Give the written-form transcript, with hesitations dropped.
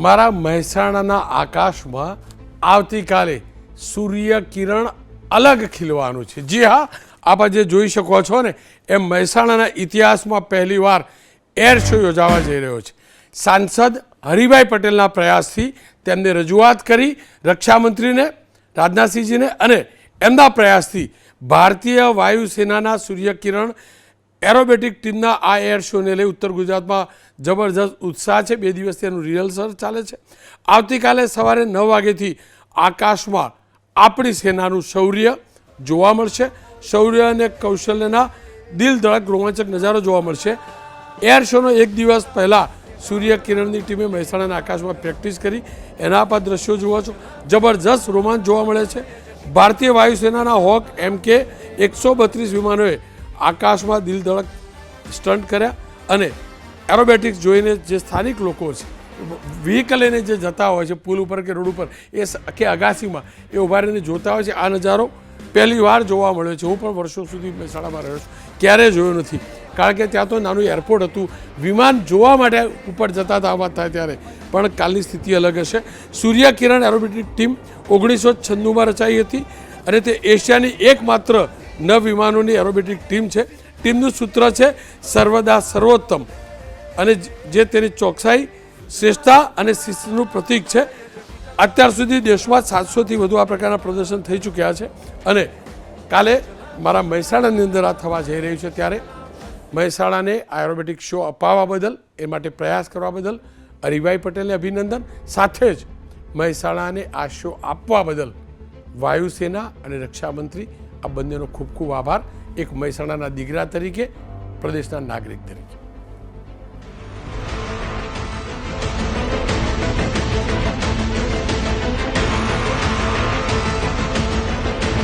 મારા મહેસાણાના આકાશમાં આવતીકાલે સૂર્ય કિરણ અલગ ખીલવાનું છે। જી હા, આપ જે જોઈ શકો છો ને એમ મહેસાણાના ઇતિહાસમાં પહેલીવાર એર શો યોજાવા જઈ રહ્યો છે। સાંસદ હરિભાઈ પટેલના પ્રયાસથી તેમને રજૂઆત કરી રક્ષામંત્રીને રાજનાથસિંહજીને અને એમના પ્રયાસથી ભારતીય વાયુસેનાના સૂર્યકિરણ એરોબેટિક ટીમના આ એર શોને લઈ ઉત્તર ગુજરાતમાં જબરજસ્ત ઉત્સાહ છે। 2 દિવસ તેનું રિહર્સલ ચાલે છે। આવતીકાલે સવારે 9 વાગ્યાથી આકાશમાં આપણી સેનાનું શૌર્ય જોવા મળશે। શૌર્ય અને કૌશલ્યના દિલ ધડક રોમાંચક નજારો જોવા મળશે। એર શોનો 1 દિવસ પહેલાં સૂર્યકિરણની ટીમે મહેસાણાના આકાશમાં પ્રેક્ટિસ કરી એના પર દ્રશ્યો જુઓ છો। જબરજસ્ત રોમાંચ જોવા મળે છે। ભારતીય વાયુસેનાના હોક MK-132 વિમાનોએ આકાશમાં દિલ ધડક સ્ટન્ટ કર્યા અને એરોબેટિક્સ જોઈને જે સ્થાનિક લોકો છે વ્હીકલ લઈને જે જતા હોય છે પુલ ઉપર કે રોડ ઉપર કે અગાસીમાં એ ઊભા રહીને જોતા હોય છે। આ નજારો પહેલી વાર જોવા મળ્યો છે। હું પણ વર્ષો સુધી મહેસાણામાં રહ્યો છું, ક્યારેય જોયો નથી, કારણ કે ત્યાં તો નાનું એરપોર્ટ હતું, વિમાન જોવા માટે ઉપર જતા હતા આમાં થાય ત્યારે। પણ કાલની સ્થિતિ અલગ હશે। સૂર્યકિરણ એરોબેટિક ટીમ 1996માં રચાઈ હતી અને તે એશિયાની એકમાત્ર 9 વિમાનોની એરોબેટિક ટીમ છે। ટીમનું સૂત્ર છે સર્વદા સર્વોત્તમ અને જે તેની ચોકસાઈ, શ્રેષ્ઠતા અને શિસ્તનું પ્રતીક છે। અત્યાર સુધી દેશમાં 700થી વધુ આ પ્રકારના પ્રદર્શન થઈ ચૂક્યા છે અને કાલે મારા મહેસાણાની અંદર આ થવા જઈ રહ્યું છે। ત્યારે મહેસાણાને એરોબેટિક શો અપાવવા બદલ, એ માટે પ્રયાસ કરવા બદલ હરિભાઈ પટેલને અભિનંદન, સાથે જ મહેસાણાને આ શો આપવા બદલ વાયુસેના અને રક્ષામંત્રી આ બંનેનો ખૂબ ખૂબ આભાર, એક મહેસાણાના દીકરા તરીકે, પ્રદેશના નાગરિક તરીકે।